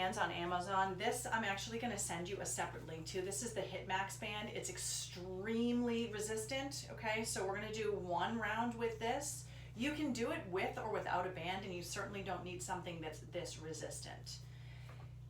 bands on Amazon. This, I'm actually going to send you a separate link to. This is the HitMax band. It's extremely resistant, okay? So we're going to do one round with this. You can do it with or without a band, and you certainly don't need something that's this resistant.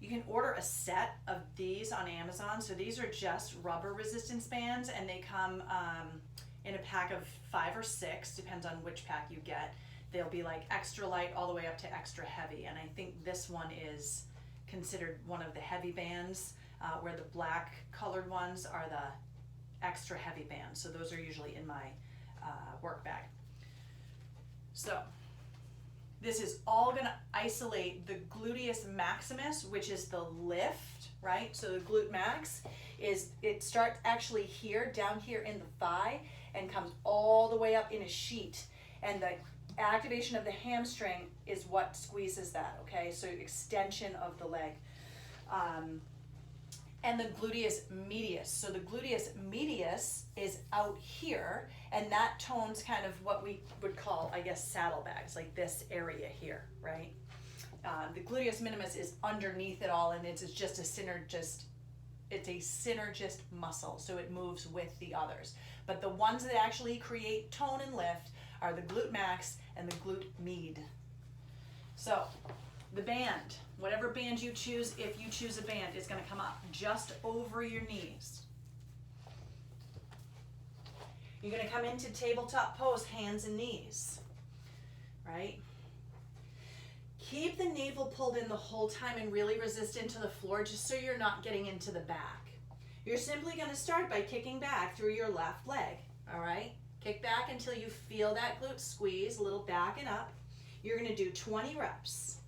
You can order a set of these on Amazon. So these are just rubber resistance bands, and they come in a pack of 5 or 6, depends on which pack you get. They'll be like extra light all the way up to extra heavy, and I think this one is considered one of the heavy bands, where the black colored ones are the extra heavy bands. So those are usually in my work bag. So this is all going to isolate the gluteus maximus, which is the lift, right? So the glute max it starts actually here, down here in the thigh, and comes all the way up in a sheet, and the activation of the hamstring is what squeezes that, okay? So extension of the leg. And the gluteus medius. So the gluteus medius is out here, and that tones kind of what we would call, I guess, saddlebags, like this area here, right? The gluteus minimus is underneath it all, and it's just a synergist. It's a synergist muscle, so it moves with the others. But the ones that actually create tone and lift are the glute max and the glute med. So the band, whatever band you choose, if you choose a band, is going to come up just over your knees. You're going to come into tabletop pose, hands and knees, right? Keep the navel pulled in the whole time and really resist into the floor, just so you're not getting into the back. You're simply going to start by kicking back through your left leg, all right? Kick back until you feel that glute squeeze, a little back and up. You're going to do 20 reps.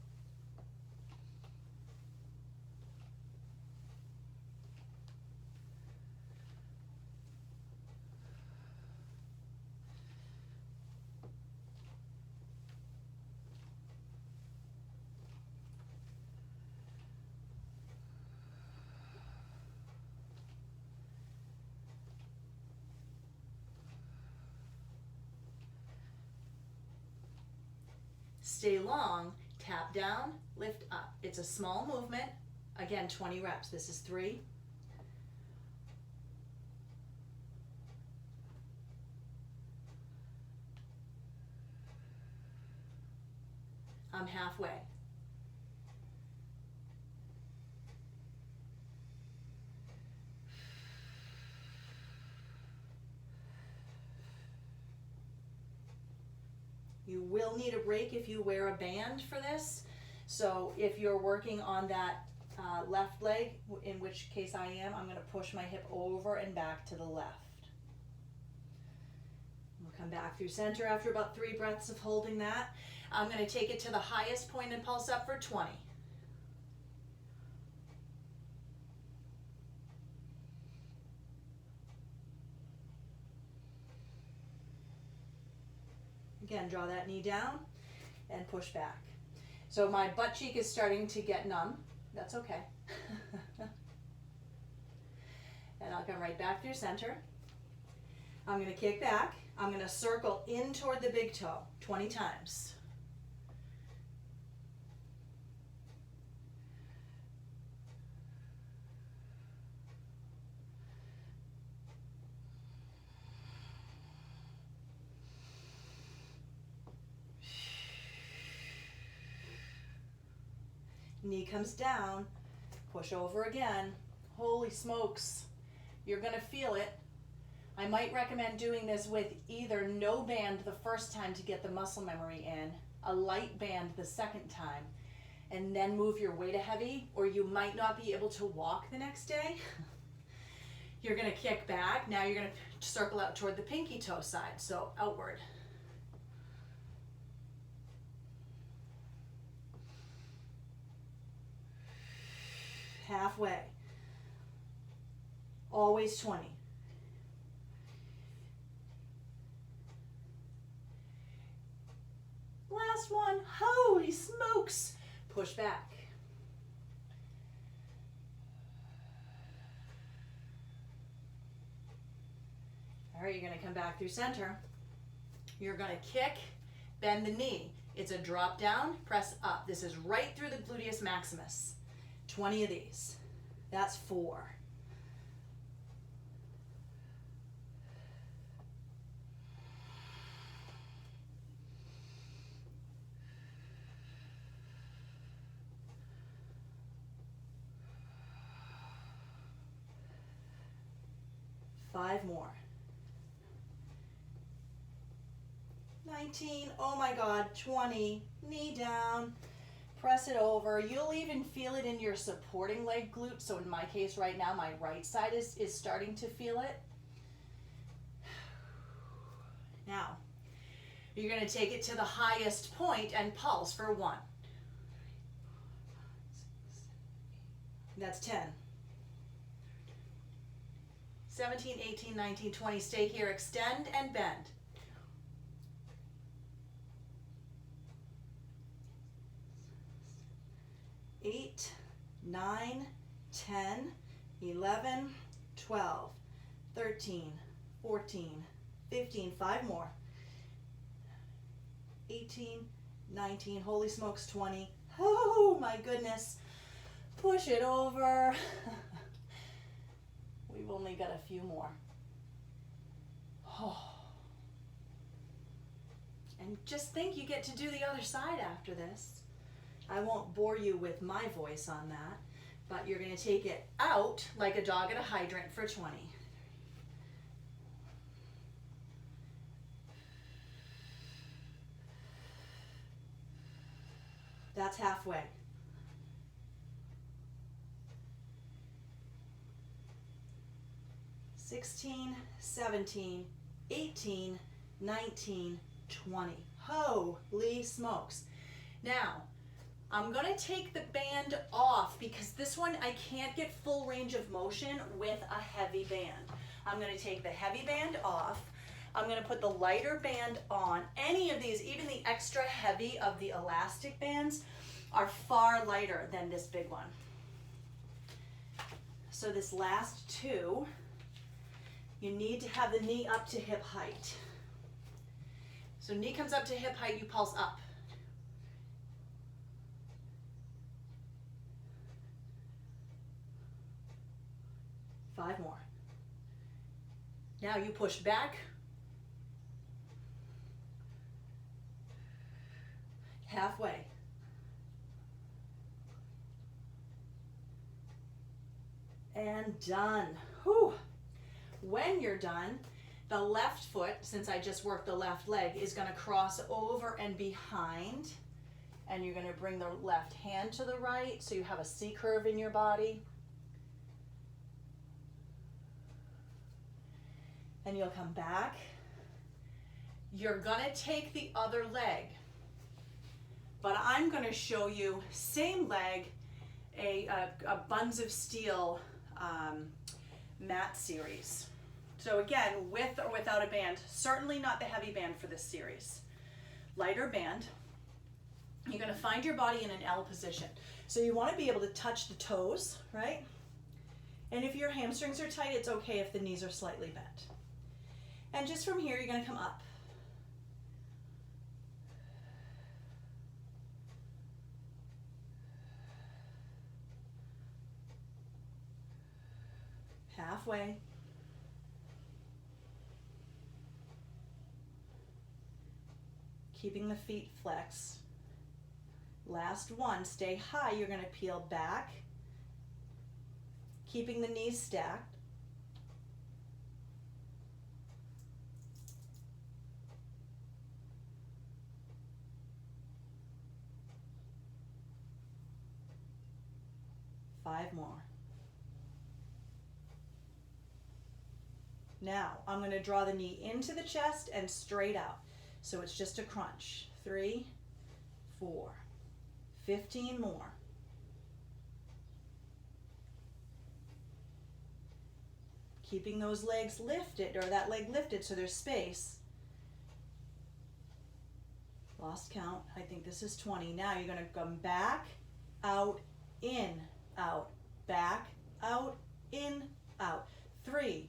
Stay long, tap down, lift up. It's a small movement. Again, 20 reps. This is 3. I'm halfway. You will need a break if you wear a band for this. So if you're working on that left leg, in which case I am, I'm going to push my hip over and back to the left. We'll come back through center after about 3 breaths of holding that. I'm going to take it to the highest point and pulse up for 20. Again, draw that knee down and push back. So my butt cheek is starting to get numb. That's okay. And I'll come right back through center. I'm going to kick back. I'm going to circle in toward the big toe 20 times. Knee comes down, push over again. Holy smokes, you're gonna feel it. I might recommend doing this with either no band the first time to get the muscle memory in, a light band the second time, and then move your way to heavy, or you might not be able to walk the next day. You're gonna kick back. Now you're gonna circle out toward the pinky toe side, so outward. Halfway. Always 20. Last one. Holy smokes. Push back. All right, you're going to come back through center. You're going to kick, bend the knee. It's a drop down, press up. This is right through the gluteus maximus. 20 of these. That's 4. Five more. 19, oh my God, 20, knee down, press it over. You'll even feel it in your supporting leg glute. So in my case right now, my right side is starting to feel it. Now, you're gonna take it to the highest point and pulse for 1. That's 10. 17, 18, 19, 20, stay here, extend and bend. 8, 9, 10, 11, 12, 13, 14, 15, 5 more. 18, 19, holy smokes, 20. Oh my goodness. Push it over. We've only got a few more. Oh. And just think you get to do the other side after this. I won't bore you with my voice on that, but you're going to take it out like a dog at a hydrant for 20. That's halfway. 16, 17, 18, 19, 20. Holy smokes. Now, I'm going to take the band off because this one I can't get full range of motion with a heavy band. I'm going to take the heavy band off. I'm going to put the lighter band on. Any of these, even the extra heavy of the elastic bands, are far lighter than this big one. So this last 2, you need to have the knee up to hip height. So knee comes up to hip height, you pulse up. Five more. Now you push back. Halfway. And done. Whew. When you're done, the left foot, since I just worked the left leg, is going to cross over and behind. And you're going to bring the left hand to the right so you have a C curve in your body. And you'll come back. You're going to take the other leg. But I'm going to show you same leg, a Buns of Steel mat series. So again, with or without a band, certainly not the heavy band for this series. Lighter band. You're going to find your body in an L position. So you want to be able to touch the toes, right? And if your hamstrings are tight, it's okay if the knees are slightly bent. And just from here, you're going to come up. Halfway. Keeping the feet flexed. Last one, stay high. You're going to peel back. Keeping the knees stacked. Five more. Now, I'm going to draw the knee into the chest and straight out. So it's just a crunch. 3, 4, 15 more. Keeping those legs lifted, or that leg lifted so there's space. Lost count. I think this is 20. Now you're going to come back, out, in, out, back, out, in, out. 3,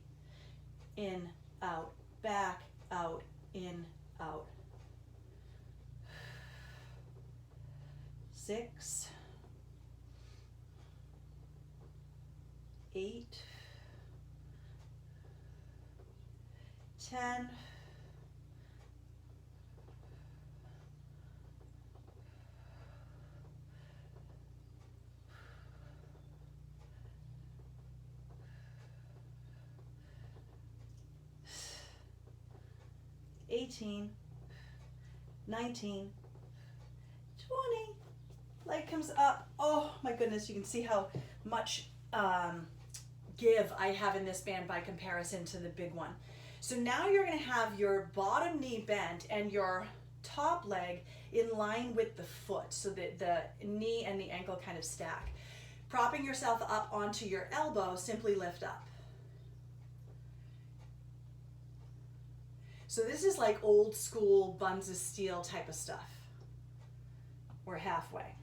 in, out, back, out, in, out. 6, 8, 10, 18, 19, 20. Leg comes up. Oh my goodness, you can see how much give I have in this band by comparison to the big one. So now you're going to have your bottom knee bent and your top leg in line with the foot so that the knee and the ankle kind of stack. Propping yourself up onto your elbow, simply lift up. So this is like old school buns of steel type of stuff. We're halfway.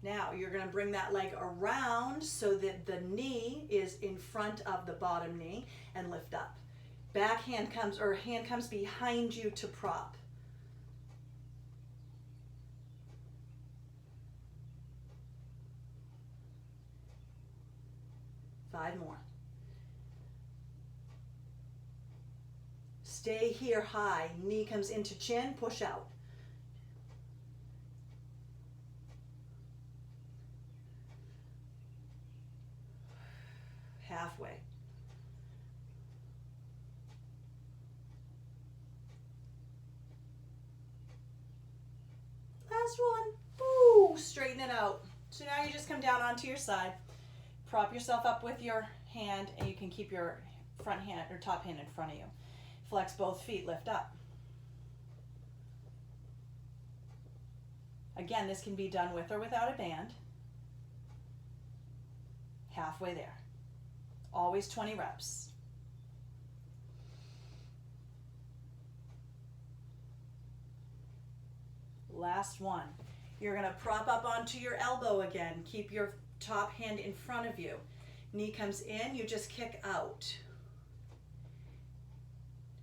Now you're going to bring that leg around so that the knee is in front of the bottom knee and lift up. Back hand comes, or hand comes behind you to prop. Five more. Stay here high. Knee comes into chin, push out. Halfway. Last one. Ooh, straighten it out. So now you just come down onto your side. Prop yourself up with your hand, and you can keep your front hand or top hand in front of you. Flex both feet, lift up. Again, this can be done with or without a band. Halfway there. Always 20 reps. Last one. You're going to prop up onto your elbow again. Keep your top hand in front of you. Knee comes in, you just kick out.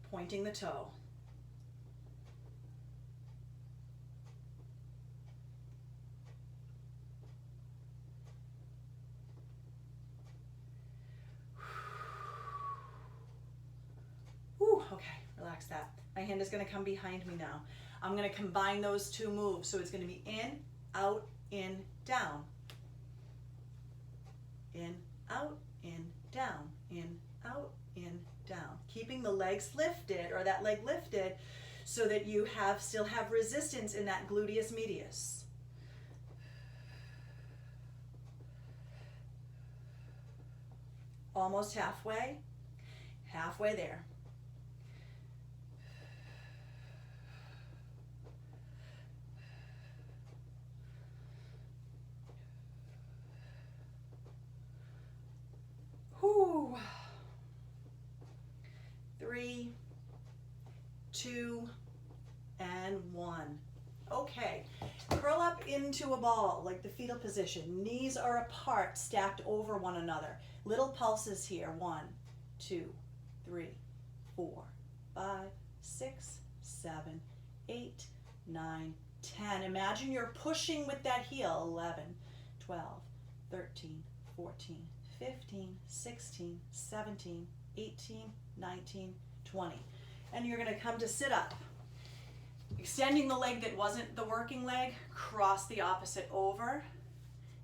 Pointing the toe. Whew, okay, relax that. My hand is going to come behind me now. I'm going to combine those two moves. So it's going to be in, out, in, down. In, out, in, down. In, out, in, down. Keeping the legs lifted, or that leg lifted, so that you still have resistance in that gluteus medius. Almost halfway. Halfway there. Whew. 3, 2, and 1. Okay, curl up into a ball like the fetal position. Knees are apart, stacked over one another. Little pulses here. 1, 2, 3, 4, 5, 6, 7, 8, 9, 10. Imagine you're pushing with that heel. 11, 12, 13, 14, 15, 16, 17, 18, 19, 20. And you're going to come to sit up. Extending the leg that wasn't the working leg, cross the opposite over.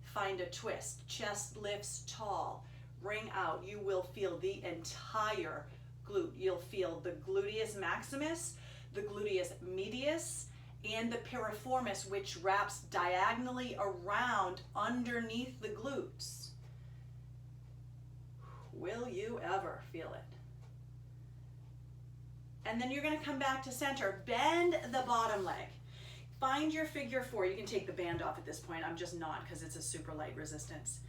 Find a twist. Chest lifts tall. Bring out. You will feel the entire glute. You'll feel the gluteus maximus, the gluteus medius, and the piriformis, which wraps diagonally around underneath the glutes. Will you ever feel it? And then you're going to come back to center. Bend the bottom leg. Find your figure 4. You can take the band off at this point. I'm just not, because it's a super light resistance.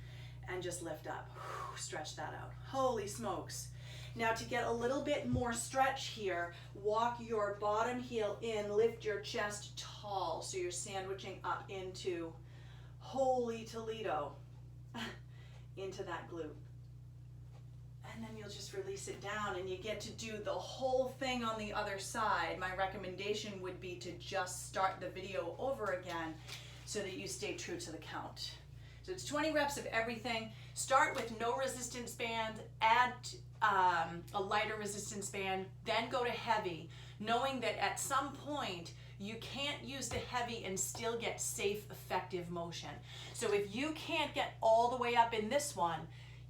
And just lift up. Stretch that out. Holy smokes. Now to get a little bit more stretch here, walk your bottom heel in, lift your chest tall. So you're sandwiching up into holy Toledo, into that glute. and then you'll just release it down and you get to do the whole thing on the other side. My recommendation would be to just start the video over again so that you stay true to the count. So it's 20 reps of everything. Start with no resistance band, add a lighter resistance band, then go to heavy, knowing that at some point you can't use the heavy and still get safe, effective motion. So if you can't get all the way up in this one,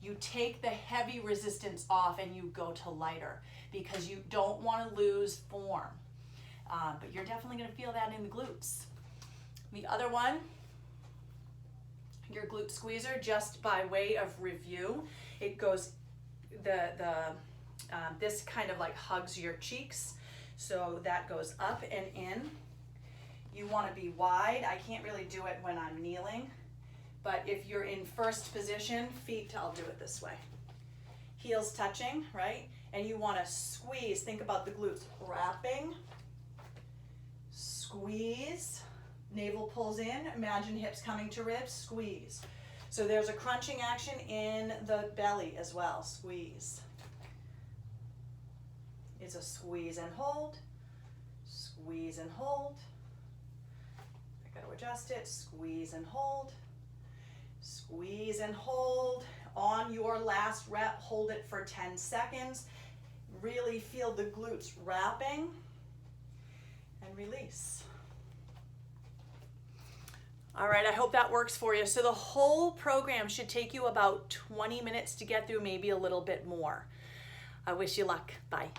you take the heavy resistance off and you go to lighter, because you don't want to lose form. But you're definitely going to feel that in the glutes. The other one, your glute squeezer, just by way of review, it goes, this kind of like hugs your cheeks. So that goes up and in. You want to be wide. I can't really do it when I'm kneeling, but if you're in first position, feet, I'll do it this way. Heels touching, right? And you want to squeeze. Think about the glutes. Wrapping, squeeze, navel pulls in. Imagine hips coming to ribs, squeeze. So there's a crunching action in the belly as well, squeeze. It's a squeeze and hold, squeeze and hold. I got to adjust it, squeeze and hold, squeeze and hold. On your last rep, hold it for 10 seconds. Really feel the glutes wrapping and release. All right, I hope that works for you. So the whole program should take you about 20 minutes to get through, maybe a little bit more. I wish you luck. Bye.